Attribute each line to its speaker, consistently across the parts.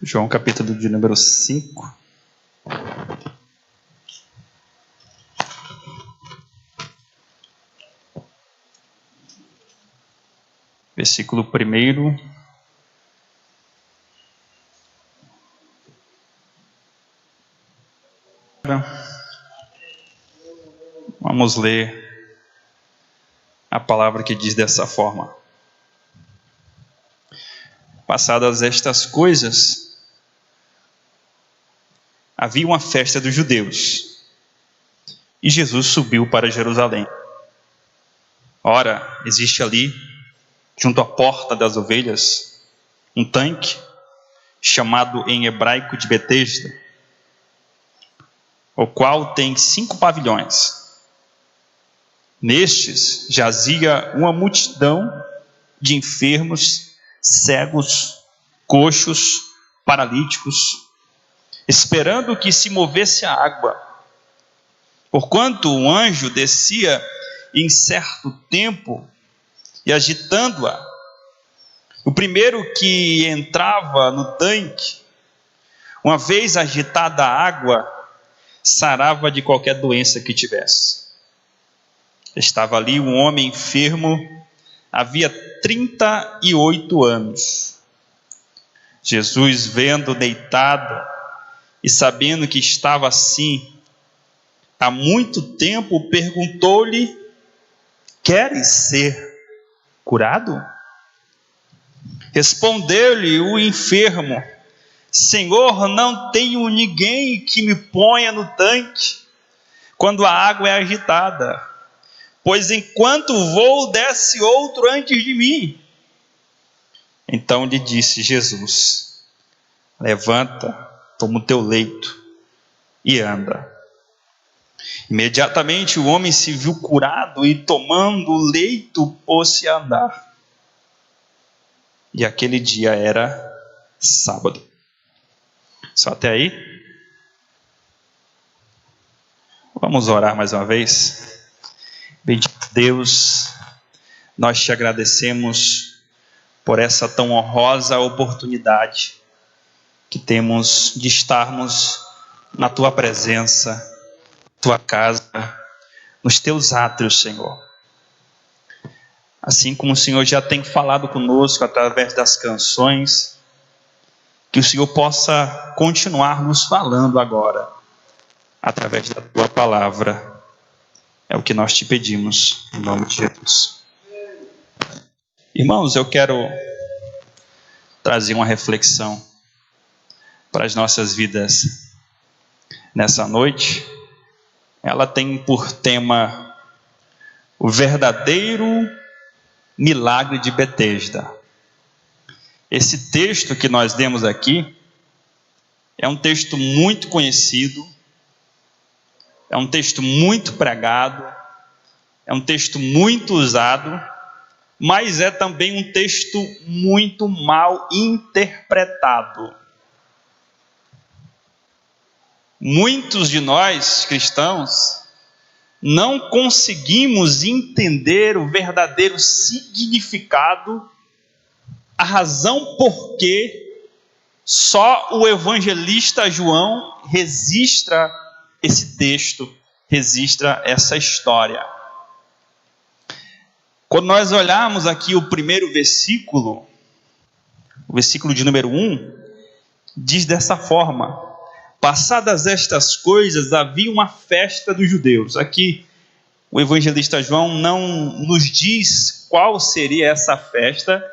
Speaker 1: João capítulo de número 5. Versículo 1. Vamos ler a palavra que diz dessa forma: passadas estas coisas, havia uma festa dos judeus, e Jesus subiu para Jerusalém. Ora, existe ali, junto à porta das ovelhas, um tanque, chamado em hebraico de Betesda, o qual tem 5 pavilhões. Nestes jazia uma multidão de enfermos, cegos, coxos, paralíticos, esperando que se movesse a água. Porquanto um anjo descia em certo tempo e agitando-a, o primeiro que entrava no tanque, uma vez agitada a água, sarava de qualquer doença que tivesse. Estava ali um homem enfermo, havia 38 anos. Jesus, vendo deitado e sabendo que estava assim há muito tempo, perguntou-lhe: queres ser curado? Respondeu-lhe o enfermo: Senhor, não tenho ninguém que me ponha no tanque quando a água é agitada, pois enquanto vou, desce outro antes de mim. Então lhe disse Jesus: levanta, toma o teu leito e anda. Imediatamente o homem se viu curado e, tomando o leito, pôs-se a andar. E aquele dia era sábado. Só até aí? Vamos orar mais uma vez. Bendito Deus, nós te agradecemos por essa tão honrosa oportunidade que temos de estarmos na tua presença, na tua casa, nos teus átrios, Senhor. Assim como o Senhor já tem falado conosco através das canções, que o Senhor possa continuar nos falando agora, através da tua palavra. É o que nós te pedimos, em nome de Jesus. Irmãos, eu quero trazer uma reflexão para as nossas vidas nessa noite. Ela tem por tema o verdadeiro milagre de Betesda. Esse texto que nós lemos aqui é um texto muito conhecido, é um texto muito pregado, é um texto muito usado, mas é também um texto muito mal interpretado. Muitos de nós, cristãos, não conseguimos entender o verdadeiro significado, a razão por que só o evangelista João registra esse texto, registra essa história. Quando nós olharmos aqui o primeiro versículo, o versículo de número 1, diz dessa forma: passadas estas coisas, havia uma festa dos judeus. Aqui o evangelista João não nos diz qual seria essa festa,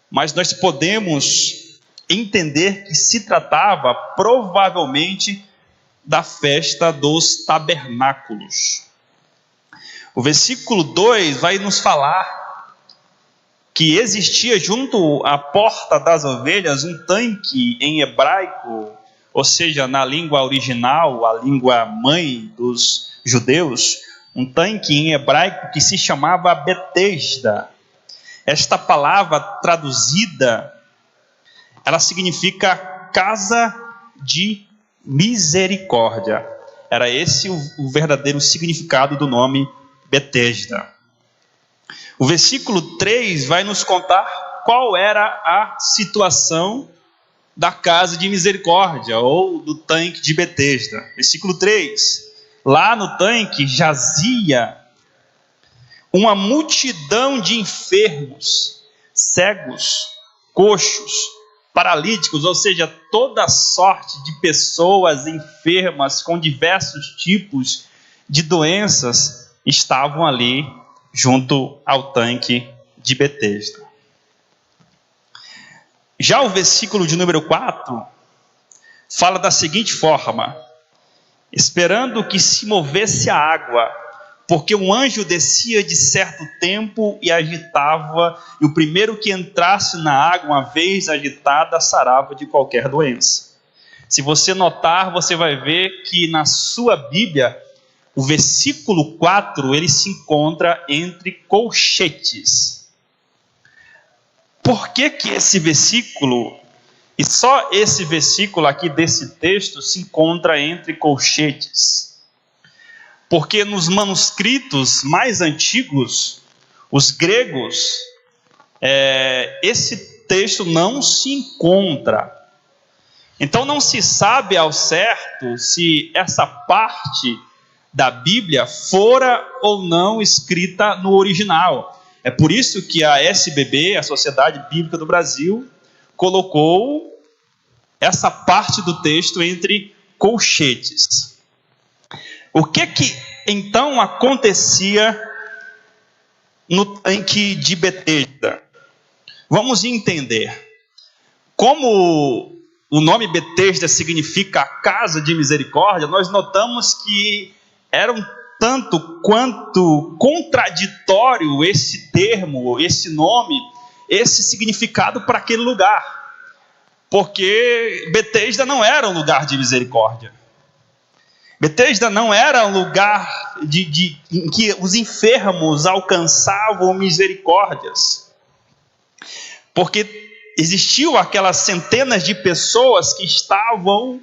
Speaker 1: mas nós podemos entender que se tratava provavelmente da festa dos tabernáculos. O versículo 2 vai nos falar que existia junto à porta das ovelhas um tanque em hebraico, ou seja, na língua original, a língua mãe dos judeus, um tanque em hebraico que se chamava Betesda. Esta palavra traduzida, ela significa casa de misericórdia. Era esse o verdadeiro significado do nome Betesda. O versículo 3 vai nos contar qual era a situação da casa de misericórdia, ou do tanque de Betesda. Versículo 3. Lá no tanque jazia uma multidão de enfermos, cegos, coxos, paralíticos, ou seja, toda sorte de pessoas enfermas com diversos tipos de doenças estavam ali junto ao tanque de Betesda. Já o versículo de número 4 fala da seguinte forma: esperando que se movesse a água, porque um anjo descia de certo tempo e agitava, e o primeiro que entrasse na água, uma vez agitada, sarava de qualquer doença. Se você notar, você vai ver que na sua Bíblia, o versículo 4, ele se encontra entre colchetes. Por que que esse versículo, e só esse versículo aqui desse texto, se encontra entre colchetes? Porque nos manuscritos mais antigos, os gregos, esse texto não se encontra. Então não se sabe ao certo se essa parte da Bíblia fora ou não escrita no original. É por isso que a SBB, a Sociedade Bíblica do Brasil, colocou essa parte do texto entre colchetes. O que então acontecia no tanque de Betesda? Vamos entender. Como o nome Betesda significa casa de misericórdia, nós notamos que era um tanto quanto contraditório esse termo, esse nome, esse significado para aquele lugar. Porque Betesda não era um lugar de misericórdia. Betesda não era um lugar em que os enfermos alcançavam misericórdias. Porque existiam aquelas centenas de pessoas que estavam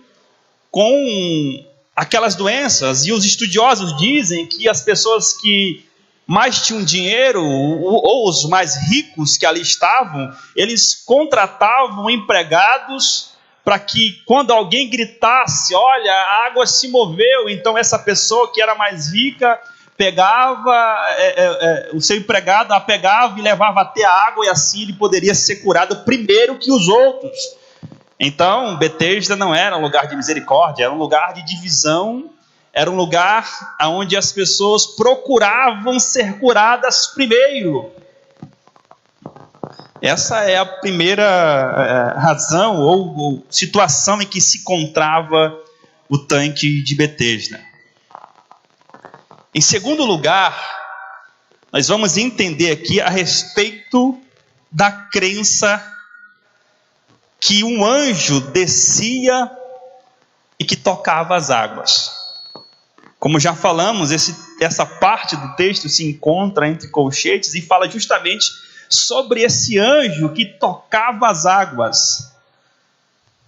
Speaker 1: com aquelas doenças, e os estudiosos dizem que as pessoas que mais tinham dinheiro, ou os mais ricos que ali estavam, eles contratavam empregados para que quando alguém gritasse, olha, a água se moveu, então essa pessoa que era mais rica pegava, o seu empregado a pegava e levava até a água, e assim ele poderia ser curado primeiro que os outros. Então, Betesda não era um lugar de misericórdia, era um lugar de divisão, era um lugar onde as pessoas procuravam ser curadas primeiro. Essa é a primeira razão ou situação em que se encontrava o tanque de Betesda. Em segundo lugar, nós vamos entender aqui a respeito da crença que um anjo descia e que tocava as águas. Como já falamos, essa parte do texto se encontra entre colchetes e fala justamente sobre esse anjo que tocava as águas.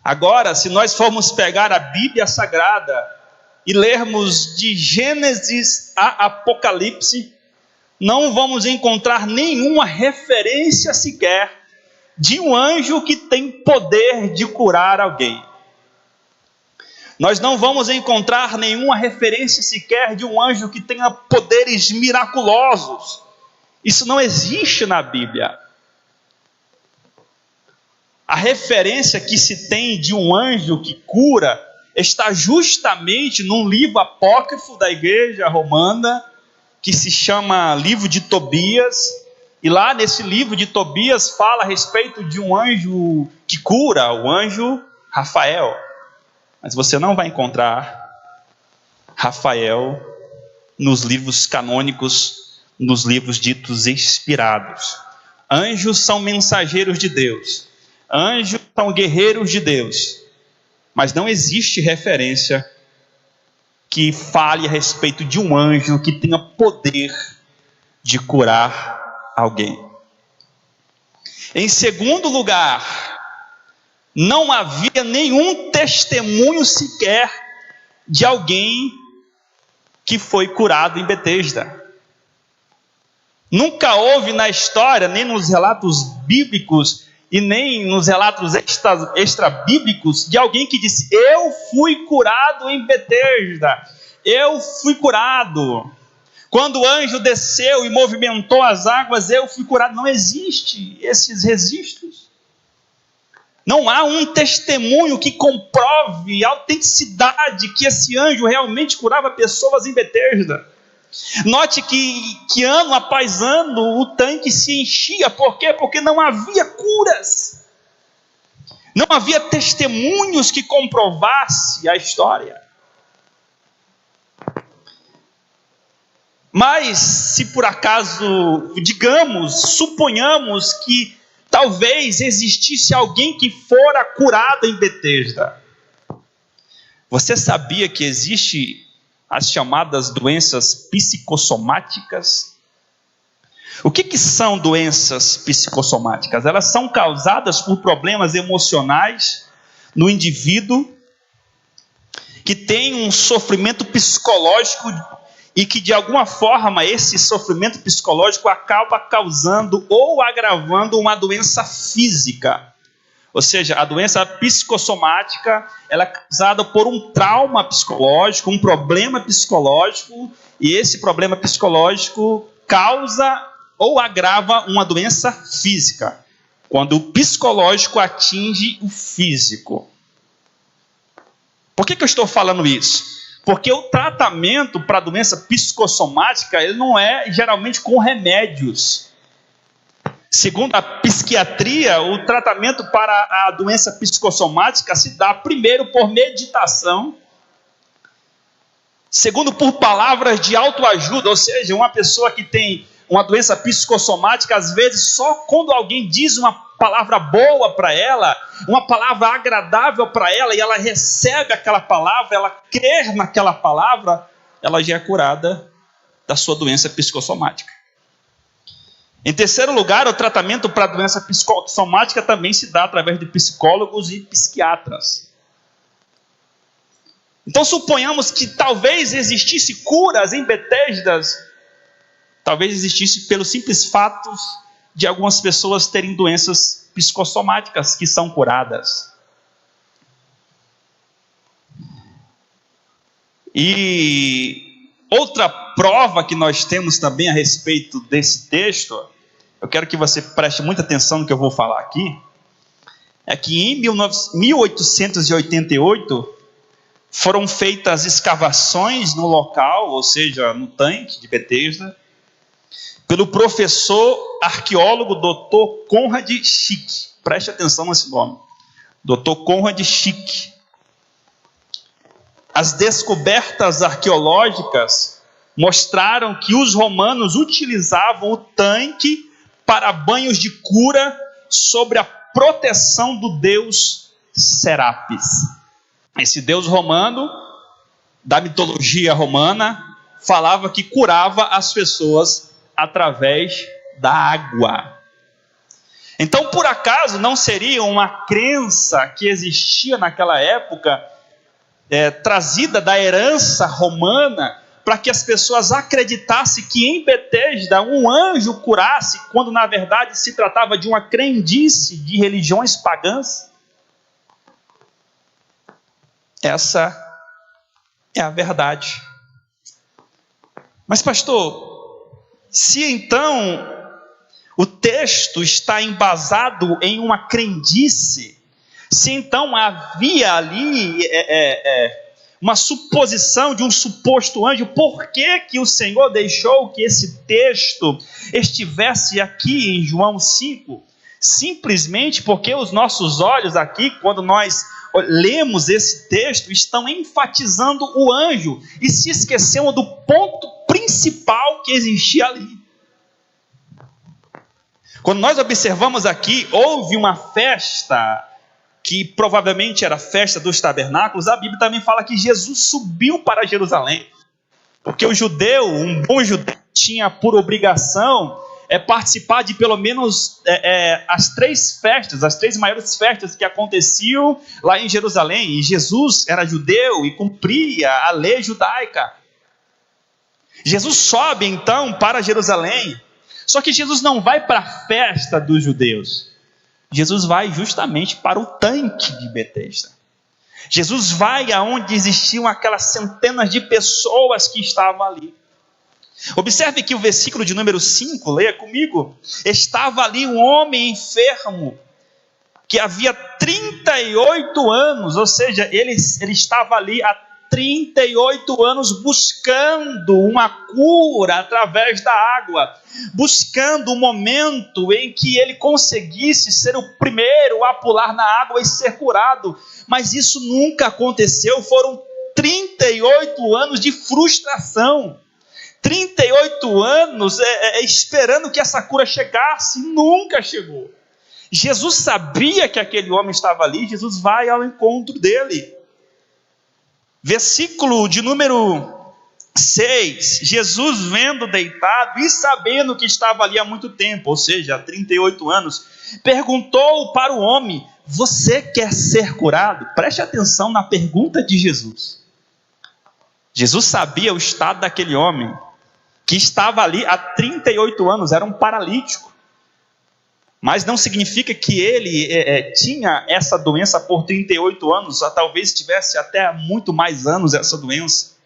Speaker 1: Agora, se nós formos pegar a Bíblia Sagrada e lermos de Gênesis a Apocalipse, não vamos encontrar nenhuma referência sequer de um anjo que tem poder de curar alguém. Nós não vamos encontrar nenhuma referência sequer de um anjo que tenha poderes miraculosos. Isso não existe na Bíblia. A referência que se tem de um anjo que cura está justamente num livro apócrifo da igreja romana, que se chama Livro de Tobias. E lá nesse livro de Tobias fala a respeito de um anjo que cura, o anjo Rafael. Mas você não vai encontrar Rafael nos livros canônicos, nos livros ditos inspirados. Anjos são mensageiros de Deus. Anjos são guerreiros de Deus. Mas não existe referência que fale a respeito de um anjo que tenha poder de curar alguém. Em segundo lugar, não havia nenhum testemunho sequer de alguém que foi curado em Betesda. Nunca houve na história, nem nos relatos bíblicos, e nem nos relatos extra-bíblicos de alguém que disse: eu fui curado em Betesda, eu fui curado. Quando o anjo desceu e movimentou as águas, eu fui curado. Não existe esses registros. Não há um testemunho que comprove a autenticidade que esse anjo realmente curava pessoas em Betesda. Note que ano após ano o tanque se enchia. Por quê? Porque não havia curas. Não havia testemunhos que comprovasse a história. Mas se por acaso, suponhamos que talvez existisse alguém que fora curado em Betesda. Você sabia que existe as chamadas doenças psicossomáticas? O que são doenças psicossomáticas? Elas são causadas por problemas emocionais no indivíduo que tem um sofrimento psicológico e que de alguma forma esse sofrimento psicológico acaba causando ou agravando uma doença física. Ou seja, a doença psicossomática, ela é causada por um trauma psicológico, um problema psicológico, e esse problema psicológico causa ou agrava uma doença física, quando o psicológico atinge o físico. Por que eu estou falando isso? Porque o tratamento para a doença psicossomática, ele não é geralmente com remédios. Segundo a psiquiatria, o tratamento para a doença psicossomática se dá primeiro por meditação, segundo por palavras de autoajuda, ou seja, uma pessoa que tem uma doença psicossomática, às vezes só quando alguém diz uma palavra boa para ela, uma palavra agradável para ela, e ela recebe aquela palavra, ela crê naquela palavra, ela já é curada da sua doença psicossomática. Em terceiro lugar, o tratamento para a doença psicossomática também se dá através de psicólogos e psiquiatras. Então suponhamos que talvez existisse curas em Betesda, talvez existisse pelo simples fato de algumas pessoas terem doenças psicossomáticas que são curadas. E outra prova que nós temos também a respeito desse texto, eu quero que você preste muita atenção no que eu vou falar aqui, é que em 1888 foram feitas escavações no local, ou seja, no tanque de Betesda, pelo professor arqueólogo Dr. Conrad Schick. Preste atenção nesse nome. Dr. Conrad Schick. As descobertas arqueológicas mostraram que os romanos utilizavam o tanque para banhos de cura sobre a proteção do deus Serapis. Esse deus romano, da mitologia romana, falava que curava as pessoas através da água. Então, por acaso, não seria uma crença que existia naquela época, trazida da herança romana, para que as pessoas acreditassem que em Betesda um anjo curasse, quando na verdade se tratava de uma crendice de religiões pagãs? Essa é a verdade. Mas pastor, se então o texto está embasado em uma crendice, se então havia ali uma suposição de um suposto anjo, por que o Senhor deixou que esse texto estivesse aqui em João 5? Simplesmente porque os nossos olhos aqui, quando nós lemos esse texto, estão enfatizando o anjo e se esqueceram do ponto principal que existia ali. Quando nós observamos aqui, houve uma festa que provavelmente era a festa dos tabernáculos. A Bíblia também fala que Jesus subiu para Jerusalém, porque o judeu, um bom judeu, tinha por obrigação participar de pelo menos as três maiores festas que aconteciam lá em Jerusalém. E Jesus era judeu e cumpria a lei judaica. Jesus sobe então para Jerusalém. Só que Jesus não vai para a festa dos judeus. Jesus vai justamente para o tanque de Betesda. Jesus vai aonde existiam aquelas centenas de pessoas que estavam ali. Observe que o versículo de número 5, leia comigo. Estava ali um homem enfermo, que havia 38 anos, ou seja, ele estava ali há 38 anos buscando uma cura através da água, buscando um momento em que ele conseguisse ser o primeiro a pular na água e ser curado, mas isso nunca aconteceu. Foram 38 anos de frustração, 38 anos esperando que essa cura chegasse, nunca chegou. Jesus sabia que aquele homem estava ali, Jesus vai ao encontro dele. Versículo de número 6, Jesus vendo deitado e sabendo que estava ali há muito tempo, ou seja, há 38 anos, perguntou para o homem: você quer ser curado? Preste atenção na pergunta de Jesus. Jesus sabia o estado daquele homem, que estava ali há 38 anos, era um paralítico. Mas não significa que ele tinha essa doença por 38 anos, ou talvez tivesse até muito mais anos essa doença.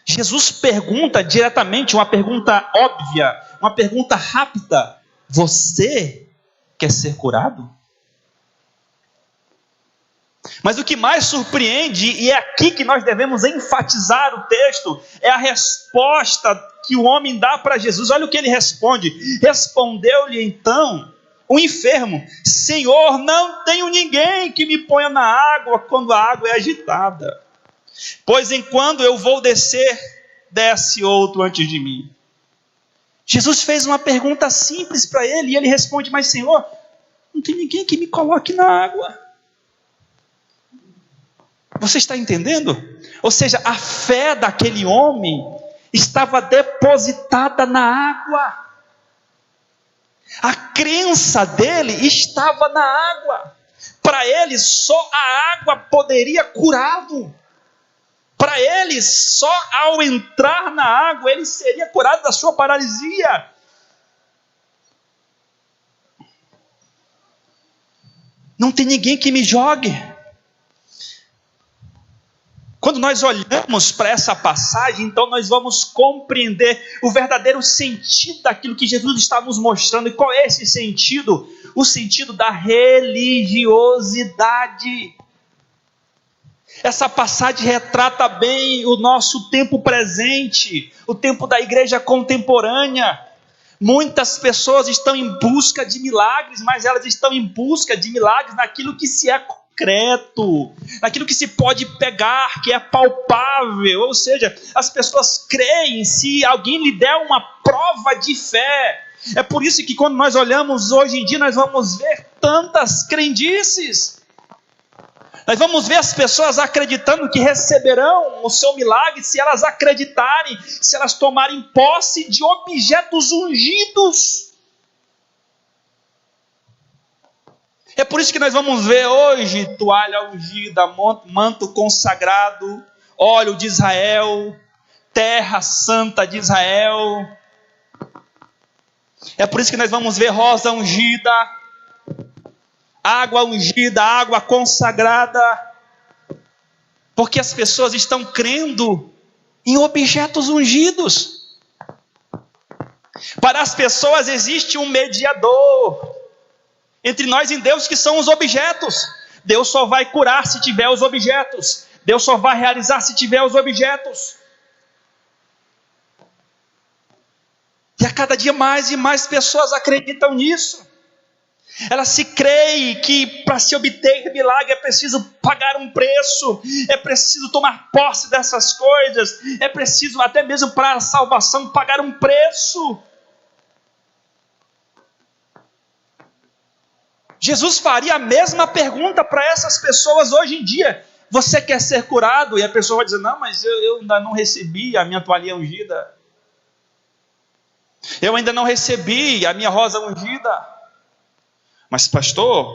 Speaker 1: Jesus pergunta diretamente, uma pergunta óbvia, uma pergunta rápida: você quer ser curado? Mas o que mais surpreende, e é aqui que nós devemos enfatizar o texto, é a resposta que o homem dá para Jesus. Olha o que ele responde. Respondeu-lhe então o enfermo: Senhor, não tenho ninguém que me ponha na água quando a água é agitada, pois enquanto eu vou descer, desce outro antes de mim. Jesus fez uma pergunta simples para ele, e ele responde: mas Senhor, não tem ninguém que me coloque na água. Você está entendendo? Ou seja, a fé daquele homem estava depositada na água. A crença dele estava na água. Para ele, só a água poderia curá-lo. Para ele, só ao entrar na água, ele seria curado da sua paralisia. Não tem ninguém que me jogue. Quando nós olhamos para essa passagem, então nós vamos compreender o verdadeiro sentido daquilo que Jesus está nos mostrando. E qual é esse sentido? O sentido da religiosidade. Essa passagem retrata bem o nosso tempo presente, o tempo da igreja contemporânea. Muitas pessoas estão em busca de milagres, mas elas estão em busca de milagres naquilo que se é concreto, naquilo que se pode pegar, que é palpável. Ou seja, as pessoas creem se alguém lhe der uma prova de fé. É por isso que quando nós olhamos hoje em dia, nós vamos ver tantas crendices. Nós vamos ver as pessoas acreditando que receberão o seu milagre se elas acreditarem, se elas tomarem posse de objetos ungidos. É por isso que nós vamos ver hoje toalha ungida, manto consagrado, óleo de Israel, terra santa de Israel. É por isso que nós vamos ver rosa ungida, água ungida, água consagrada, porque as pessoas estão crendo em objetos ungidos. Para as pessoas existe um mediador entre nós e Deus, que são os objetos. Deus só vai curar se tiver os objetos. Deus só vai realizar se tiver os objetos. E a cada dia mais e mais pessoas acreditam nisso. Elas se creem que para se obter milagre é preciso pagar um preço, é preciso tomar posse dessas coisas, é preciso até mesmo para a salvação pagar um preço. Jesus faria a mesma pergunta para essas pessoas hoje em dia: você quer ser curado? E a pessoa vai dizer: não, mas eu ainda não recebi a minha toalha ungida, eu ainda não recebi a minha rosa ungida. Mas pastor,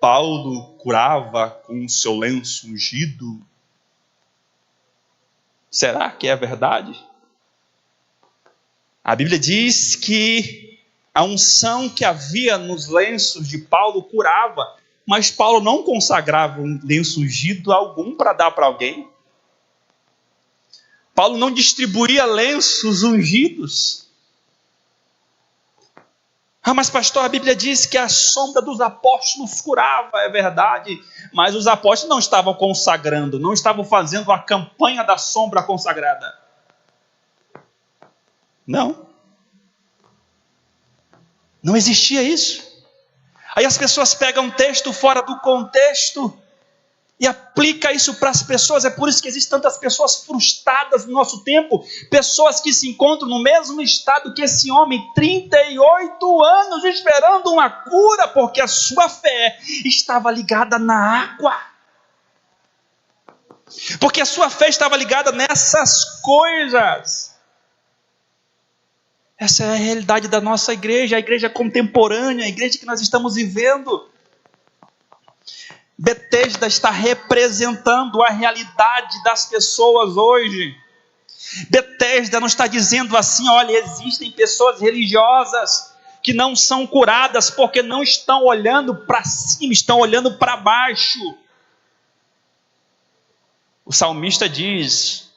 Speaker 1: Paulo curava com o seu lenço ungido. Será que é verdade? A Bíblia diz que A unção que havia nos lenços de Paulo curava, mas Paulo não consagrava um lenço ungido algum para dar para alguém. Paulo não distribuía lenços ungidos. Mas pastor, a Bíblia diz que a sombra dos apóstolos curava, é verdade, mas os apóstolos não estavam consagrando, não estavam fazendo a campanha da sombra consagrada. Não existia isso. Aí as pessoas pegam um texto fora do contexto e aplicam isso para as pessoas. É por isso que existem tantas pessoas frustradas no nosso tempo, pessoas que se encontram no mesmo estado que esse homem, 38 anos esperando uma cura, porque a sua fé estava ligada na água, porque a sua fé estava ligada nessas coisas. Essa é a realidade da nossa igreja, a igreja contemporânea, a igreja que nós estamos vivendo. Betesda está representando a realidade das pessoas hoje. Betesda não está dizendo assim, olha, existem pessoas religiosas que não são curadas porque não estão olhando para cima, estão olhando para baixo. O salmista diz: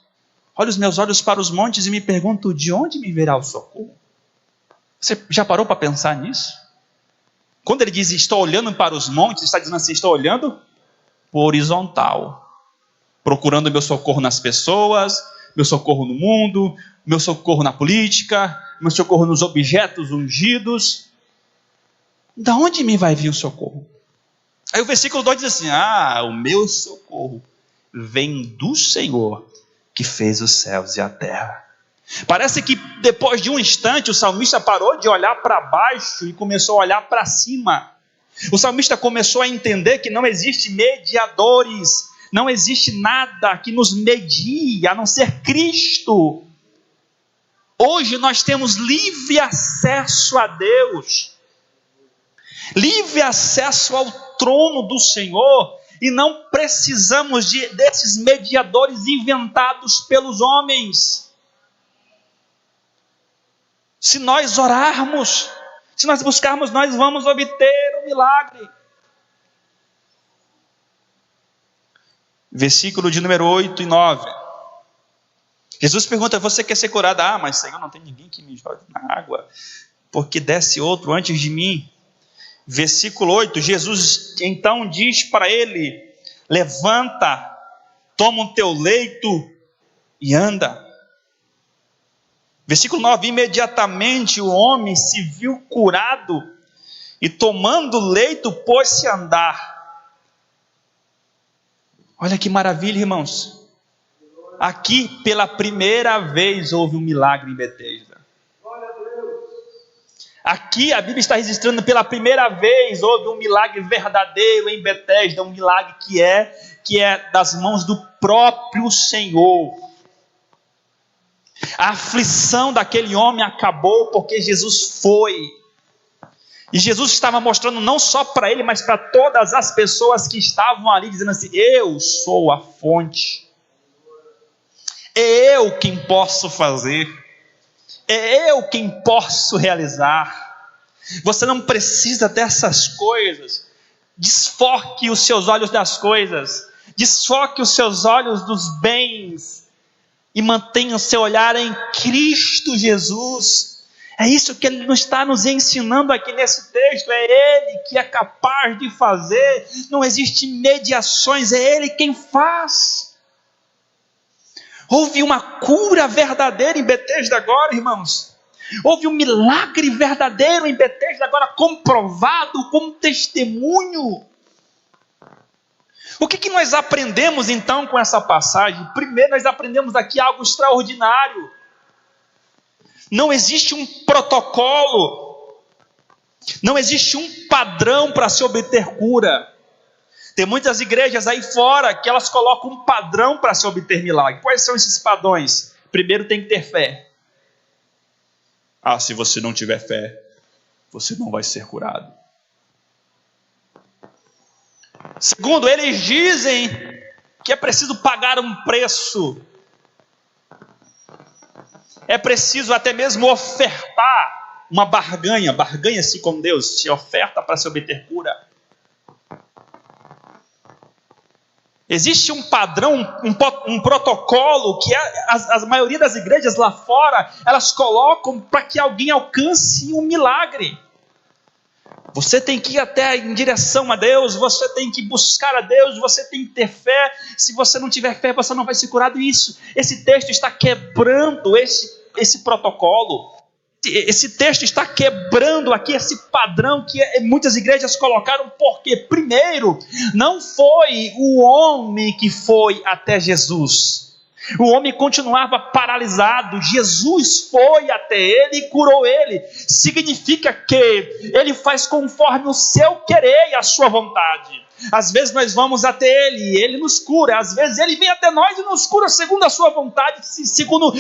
Speaker 1: olho os meus olhos para os montes e me pergunto, de onde me virá o socorro? Você já parou para pensar nisso? Quando ele diz, estou olhando para os montes, está dizendo assim, estou olhando horizontal, procurando meu socorro nas pessoas, meu socorro no mundo, meu socorro na política, meu socorro nos objetos ungidos. Da onde me vai vir o socorro? Aí o versículo 2 diz assim, o meu socorro vem do Senhor, que fez os céus e a terra. Parece que depois de um instante o salmista parou de olhar para baixo e começou a olhar para cima. O salmista começou a entender que não existe mediadores, não existe nada que nos medie a não ser Cristo. Hoje nós temos livre acesso a Deus, livre acesso ao trono do Senhor, e não precisamos desses mediadores inventados pelos homens. Se nós orarmos, se nós buscarmos, nós vamos obter o milagre. Versículo de número 8 e 9. Jesus pergunta, você quer ser curado? Mas Senhor, não tem ninguém que me jogue na água, porque desce outro antes de mim. Versículo 8, Jesus então diz para ele, levanta, toma o teu leito e anda. Versículo 9, imediatamente o homem se viu curado e tomando o leito pôs-se a andar. Olha que maravilha, irmãos. Aqui pela primeira vez houve um milagre em Betesda. Aqui a Bíblia está registrando pela primeira vez houve um milagre verdadeiro em Betesda, um milagre que é das mãos do próprio Senhor. A aflição daquele homem acabou porque Jesus foi. E Jesus estava mostrando não só para ele, mas para todas as pessoas que estavam ali, dizendo assim, eu sou a fonte. É eu quem posso fazer. É eu quem posso realizar. Você não precisa dessas coisas. Desfoque os seus olhos das coisas. Desfoque os seus olhos dos bens. E mantenha o seu olhar em Cristo Jesus. É isso que Ele está nos ensinando aqui nesse texto. É Ele que é capaz de fazer. Não existe mediações, é Ele quem faz. Houve uma cura verdadeira em Betesda agora, irmãos. Houve um milagre verdadeiro em Betesda agora, comprovado como testemunho. O que nós aprendemos então com essa passagem? Primeiro, nós aprendemos aqui algo extraordinário. Não existe um protocolo, não existe um padrão para se obter cura. Tem muitas igrejas aí fora que elas colocam um padrão para se obter milagre. Quais são esses padrões? Primeiro, tem que ter fé. Se você não tiver fé, você não vai ser curado. Segundo, eles dizem que é preciso pagar um preço. É preciso até mesmo ofertar uma barganha-se com Deus, se oferta para se obter cura. Existe um padrão, um protocolo que a maioria das igrejas lá fora, elas colocam para que alguém alcance um milagre. Você tem que ir até em direção a Deus, você tem que buscar a Deus, você tem que ter fé. Se você não tiver fé, você não vai ser curado. Esse texto está quebrando esse protocolo. Esse texto está quebrando aqui esse padrão que muitas igrejas colocaram, porque primeiro, não foi o homem que foi até Jesus. O homem continuava paralisado, Jesus foi até ele e curou ele. Significa que ele faz conforme o seu querer e a sua vontade. Às vezes nós vamos até ele e ele nos cura. Às vezes ele vem até nós e nos cura segundo a sua vontade, segundo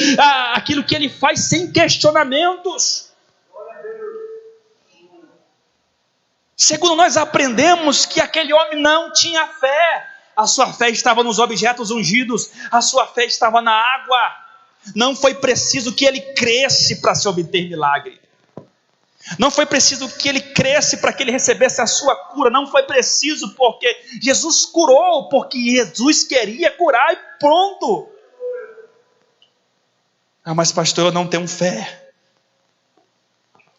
Speaker 1: aquilo que ele faz, sem questionamentos. Segundo nós aprendemos que aquele homem não tinha fé. A sua fé estava nos objetos ungidos, a sua fé estava na água. Não foi preciso que ele cresce para se obter milagre. Não foi preciso que ele cresce para que ele recebesse a sua cura. Não foi preciso, porque Jesus curou, porque Jesus queria curar e pronto. Mas pastor, eu não tenho fé.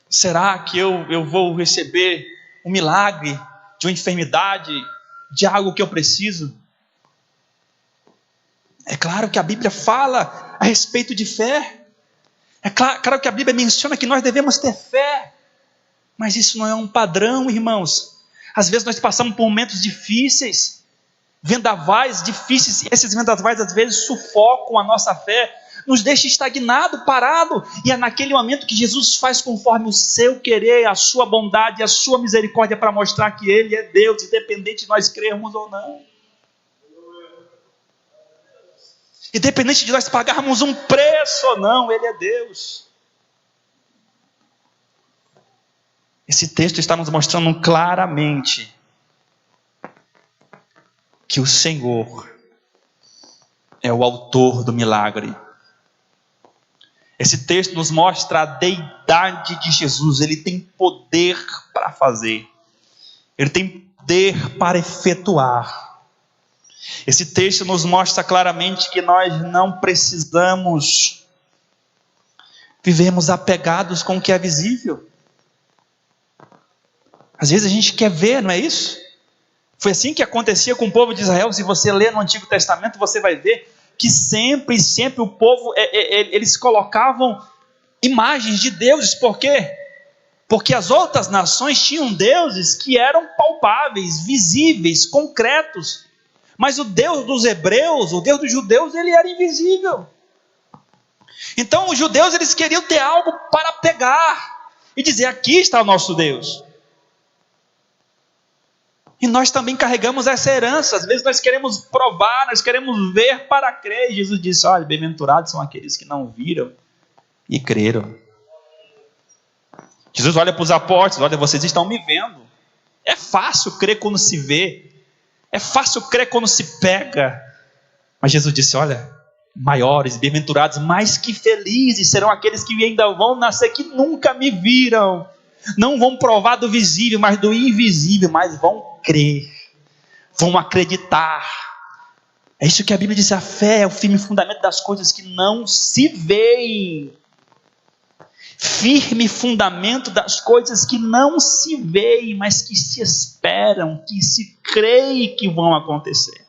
Speaker 1: Será que eu vou receber um milagre de uma enfermidade, de algo que eu preciso? É claro que a Bíblia fala a respeito de fé. É claro que a Bíblia menciona que nós devemos ter fé. Mas isso não é um padrão, irmãos. Às vezes nós passamos por momentos difíceis, vendavais difíceis. Esses vendavais às vezes sufocam a nossa fé, nos deixa estagnado, parado. E é naquele momento que Jesus faz conforme o seu querer, a sua bondade, a sua misericórdia, para mostrar que Ele é Deus, independente de nós crermos ou não. Independente de nós pagarmos um preço ou não, Ele é Deus. Esse texto está nos mostrando claramente que o Senhor é o autor do milagre. Esse texto nos mostra a deidade de Jesus. Ele tem poder para fazer. Ele tem poder para efetuar. Esse texto nos mostra claramente que nós não precisamos vivermos apegados com o que é visível. Às vezes a gente quer ver, não é isso? Foi assim que acontecia com o povo de Israel. Se você ler no Antigo Testamento, você vai ver que sempre o povo, eles colocavam imagens de deuses. Por quê? Porque as outras nações tinham deuses que eram palpáveis, visíveis, concretos. Mas o Deus dos hebreus, o Deus dos judeus, ele era invisível. Então os judeus, eles queriam ter algo para pegar e dizer: aqui está o nosso Deus. E nós também carregamos essa herança. Às vezes nós queremos provar, nós queremos ver para crer. E Jesus disse: olha, bem-aventurados são aqueles que não viram e creram. Jesus olha para os apóstolos: olha, vocês estão me vendo. É fácil crer quando se vê. É fácil crer quando se pega. Mas Jesus disse: olha, maiores, bem-aventurados, mais que felizes serão aqueles que ainda vão nascer, que nunca me viram. Não vão provar do visível, mas do invisível, mas vão crer, vão acreditar. É isso que a Bíblia diz: a fé é o firme fundamento das coisas que não se veem. Firme fundamento das coisas que não se veem, mas que se esperam, que se creem que vão acontecer.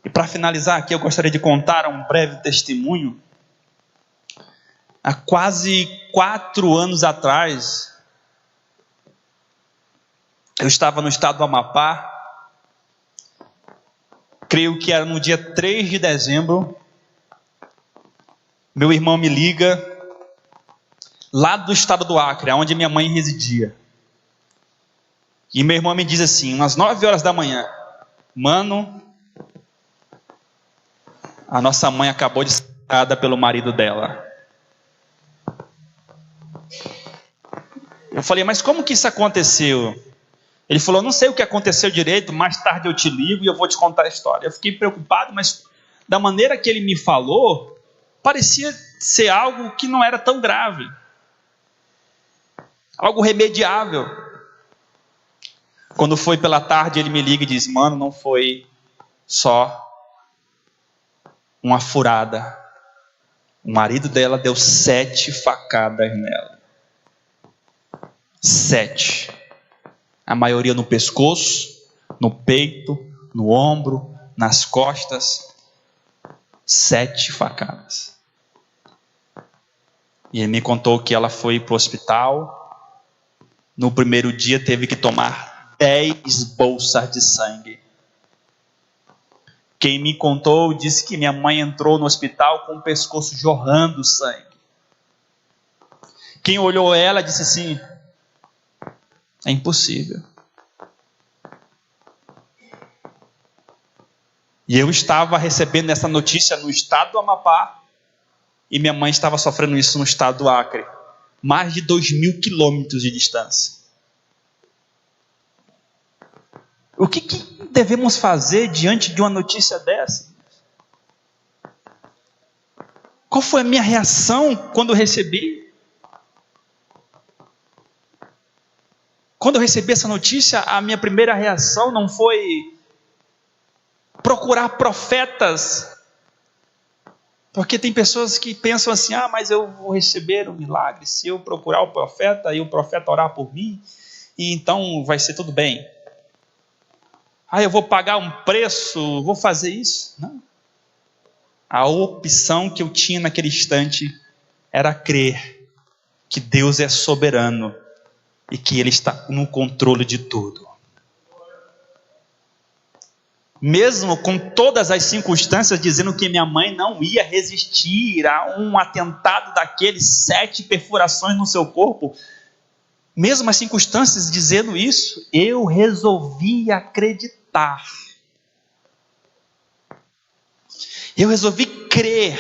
Speaker 1: E para finalizar aqui, eu gostaria de contar um breve testemunho. Há quase 4 anos atrás, eu estava no estado do Amapá. Creio que era no dia 3 de dezembro. Meu irmão me liga, lá do estado do Acre, onde minha mãe residia. E meu irmão me diz assim, umas 9 horas da manhã: mano, a nossa mãe acabou de ser atacada pelo marido dela. Eu falei: mas como que isso aconteceu? Ele falou: não sei o que aconteceu direito, mais tarde eu te ligo e eu vou te contar a história. Eu fiquei preocupado, mas da maneira que ele me falou, parecia ser algo que não era tão grave. algo remediável. Quando foi pela tarde, ele me liga e diz: mano, não foi só uma furada. O marido dela deu 7 facadas nela. 7. A maioria no pescoço, no peito, no ombro, nas costas. 7 facadas. E ele me contou que ela foi para o hospital. No primeiro dia teve que tomar 10 bolsas de sangue. Quem me contou disse que minha mãe entrou no hospital com o pescoço jorrando sangue. Quem olhou ela disse assim: é impossível. E eu estava recebendo essa notícia no estado do Amapá, e minha mãe estava sofrendo isso no estado do Acre. Mais de 2.000 quilômetros de distância. O que devemos fazer diante de uma notícia dessa? Qual foi a minha reação quando eu recebi? Quando eu recebi essa notícia, a minha primeira reação não foi procurar profetas. Porque tem pessoas que pensam assim: ah, mas eu vou receber um milagre se eu procurar o profeta e o profeta orar por mim, e então vai ser tudo bem. Ah, eu vou pagar um preço, vou fazer isso. Não. A opção que eu tinha naquele instante era crer que Deus é soberano e que Ele está no controle de tudo. Mesmo com todas as circunstâncias dizendo que minha mãe não ia resistir a um atentado daqueles, 7 perfurações no seu corpo, mesmo as circunstâncias dizendo isso, eu resolvi acreditar. Eu resolvi crer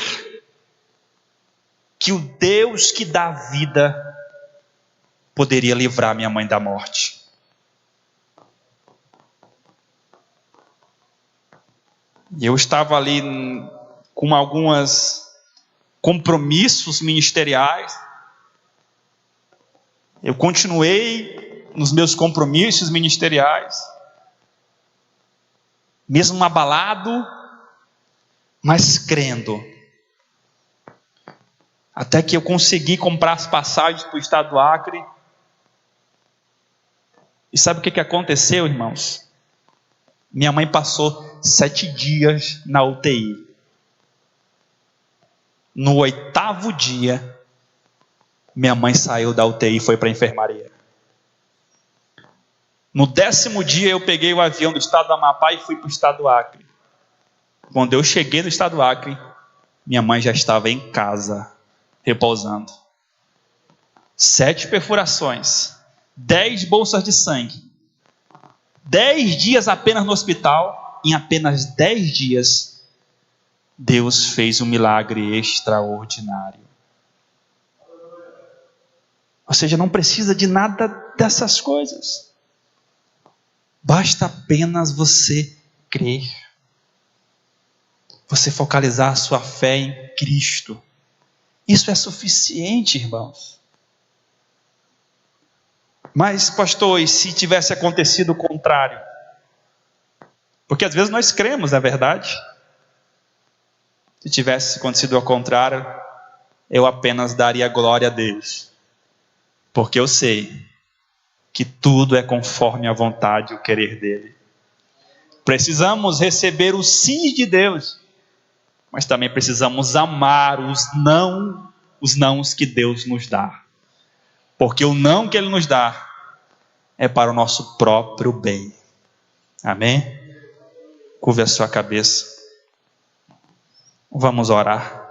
Speaker 1: que o Deus que dá vida poderia livrar minha mãe da morte. E eu estava ali com alguns compromissos ministeriais. Eu continuei nos meus compromissos ministeriais, mesmo abalado, mas crendo. Até que eu consegui comprar as passagens para o estado do Acre. E sabe o que aconteceu, irmãos? Minha mãe passou 7 dias na UTI. No 8º dia, minha mãe saiu da UTI e foi para a enfermaria. No 10º dia, eu peguei o avião do estado do Amapá e fui para o estado do Acre. Quando eu cheguei no estado do Acre, minha mãe já estava em casa, repousando. 7 perfurações, 10 bolsas de sangue, 10 dias apenas no hospital. Em apenas 10 dias, Deus fez um milagre extraordinário. Ou seja, não precisa de nada dessas coisas. Basta apenas você crer. Você focalizar a sua fé em Cristo. Isso é suficiente, irmãos. Mas, pastor, e se tivesse acontecido o contrário? Porque às vezes nós cremos, não é verdade? Se tivesse acontecido ao contrário, eu apenas daria glória a Deus. Porque eu sei que tudo é conforme a vontade e o querer dele. Precisamos receber o sim de Deus, mas também precisamos amar os nãos que Deus nos dá. Porque o não que Ele nos dá é para o nosso próprio bem. Amém? Curve a sua cabeça. Vamos orar.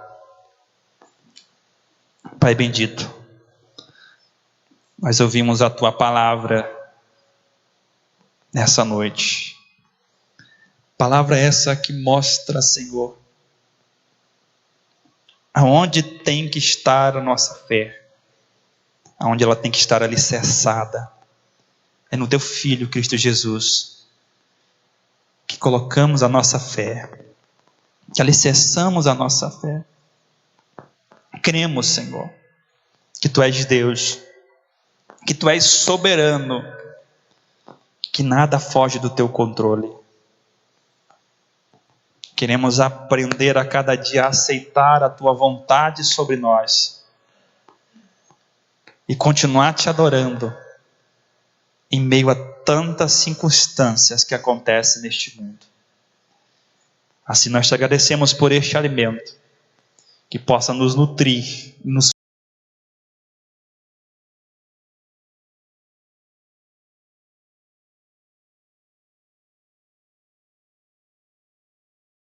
Speaker 1: Pai bendito, nós ouvimos a Tua palavra nessa noite. Palavra essa que mostra, Senhor, aonde tem que estar a nossa fé, aonde ela tem que estar alicerçada. É no Teu Filho, Cristo Jesus, que colocamos a nossa fé, que alicerçamos a nossa fé. Cremos, Senhor, que Tu és Deus, que tu és soberano, que nada foge do teu controle. Queremos aprender a cada dia a aceitar a tua vontade sobre nós e continuar te adorando em meio a tantas circunstâncias que acontecem neste mundo. Assim nós te agradecemos por este alimento, que possa nos nutrir, nos